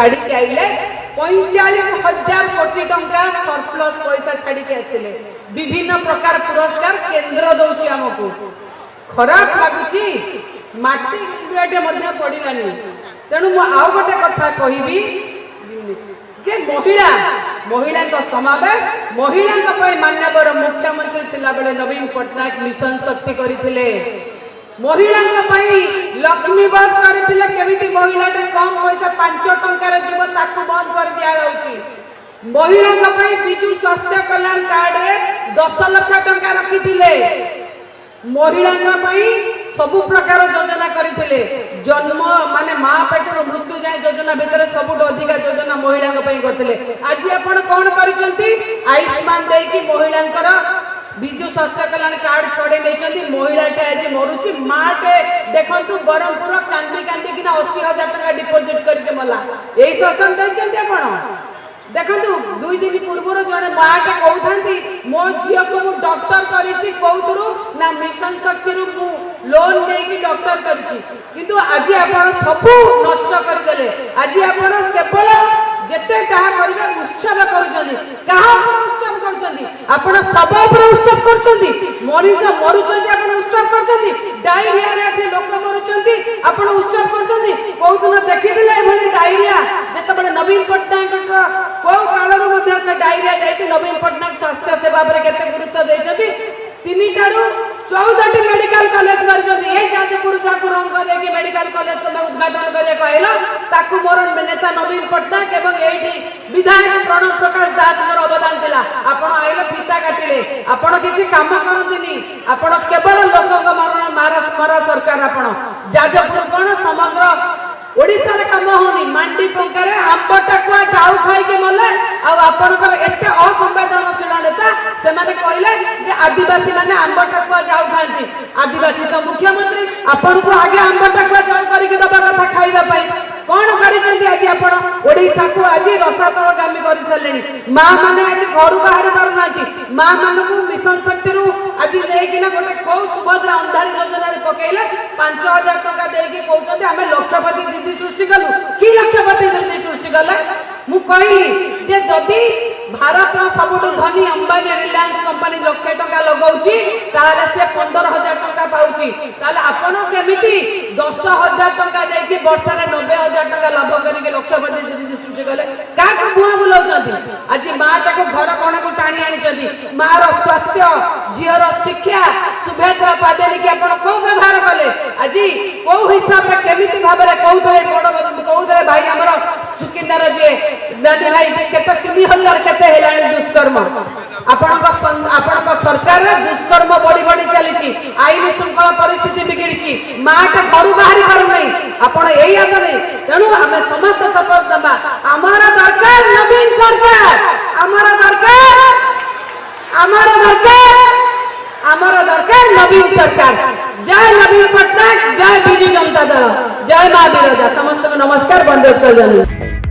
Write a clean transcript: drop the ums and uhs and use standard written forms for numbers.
छाड़ी आइले 45,000 कोटी टंका सरप्लस पैसा छाड़ी आसते विभिन्न प्रकार पुरस्कार केंद्र दौची आमको खराब लगुची माटी गुंडुआटे पड़ानी तेणु आउ गोटे कथा कहबी जे महिला समावेश महिला मान्यवर मुख्यमंत्री थिला बेले नवीन पट्टनायक मिशन शक्ति करथिले महिला लक्ष्मी बस करथिले केमिति महिलाटे कम पैसा 5 टंकार जीव ताकू बंद कर दिया जाउची महिला विजु स्वास्थ्य कल्याण कार्ड रे 10 लाख टंका रखिथिले महिला सबु प्रकार योजना करथिले जन्म माने मां पेटर मृत्यु जाय योजना भितर सबुठ अधिक योजना महिला करथिले आज आपण कोन करिसंती आयुष्मान दे की महिलांकर विजु स्वास्थ्य कल्याण कार्ड छोड़े नहीं महिलाटे आज मरुची माटे देखंतु बरमपुर कांदी कांदी किना 80,000 टका डिपोजिट करके मला एई शासन दैछंती आपण देखंतु 2 दिन पूर्व जने माटे कहउथांती मो झियो को मु डॉक्टर करिछि कौतुरु ना मिशन शक्ति रु मु लोन नेकी डॉक्टर करिछि किंतु आज आपण सबु नष्ट कर देले आज आपण केवल जेते कहा करबे उत्सव करूछंती कहा उत्सव करछंती आपण सब ऊपर उत्सव करछंती मरीज मरुछंती आपण उत्सव करछंती डायरिया रे एठी लोक मरुछंती आपण उत्सव करछंती कोउदिन देखिथिले एभली डायरिया जेते बडे नवीन पट्टनायक को कालर मध्ये से डायरिया जायछि नवीन पट्टनायक स्वास्थ्य सेवा पर केते गुरुत्व दैछंती 14टी मेडिकल कॉलेज करछंती ए जाजपुर जाकुर अंक देकी मेडिकल कॉलेज को उद्घाटन करे कहला ताकू मोर नेता नवीन पट्टनायक एवं एठी विधायक प्रणव प्रकाश दास कर अवदान थिला आपण आइले फीता काटिले आपण किछि काम करंतिनी आपण केवल लोकक मारा सरकार आपण जाजपुर कोन समग्र ओडिसा रे काम होनी मांडी पंकारे आंब टाकुआ जाऊ खाई के मले आ आपनकर एते असंवेदनशील नेता से माने कहले जे आदिवासी माने आंब टाकुआ जाऊ खांती आदिवासी तो मुख्यमंत्री आपन को आगे आंब टाकुआ जाऊ करी के दबा कथा खाइबा पई कोन करि जंती आज आपन ओडिसा को आज रसातल गामी करि सलेनी मां माने आज घर बाहर पार नाती मां माने को मिशन शक्ति रु आज लेकिना गोटे को सुभद्रा अंधारी योजना रे पकेले 5,000 टका देकी कहउछंती हमें लक्षपति दीदी सृष्टि कलु की लक्षपति दीदी सृष्टि कले मु कहली जे जदी भारत सबुठ धनी अंबानी रिलायंस कंपनी लक्ष टका लगाउची ताले से 15,000 टका पाउची ताले आपण केमिति 10,000 टका देकी वर्ष रे 90,000 टका लाभ करिके लक्षपति दीदी सृष्टि कले का को बुआ बुलाउचंती आज मां ताको घर कोन को टाणी आनिचंती मां रो स्वास्थ्य जियर शिक्षा सुभद्रा पादेली के आपण को व्यवहार कले आज को हिसाब रे केमिति भाबरे कहउतले बड़ कहउतले भाई हमर सुकिंदार जे दादी भाई केते 3,000 केते हेलाणी दुष्कर्म आपणक सरकार रे दुष्कर्म बड़ी बड़ी चलीची आईन श्रृंखला परिस्थिति बिगड़ीची माटा घर बाहरी पार नहीं आपण एई याद नहीं तेणु हमें समस्त सपोर्ट दबा हमारा दरकार नवीन सरकार हमारा दरकार नवीन सरकार जय नवीन पट्टनायक जय बिजू जनता दल जय मां बिरजा समस्त को नमस्कार वंदे उत्कल।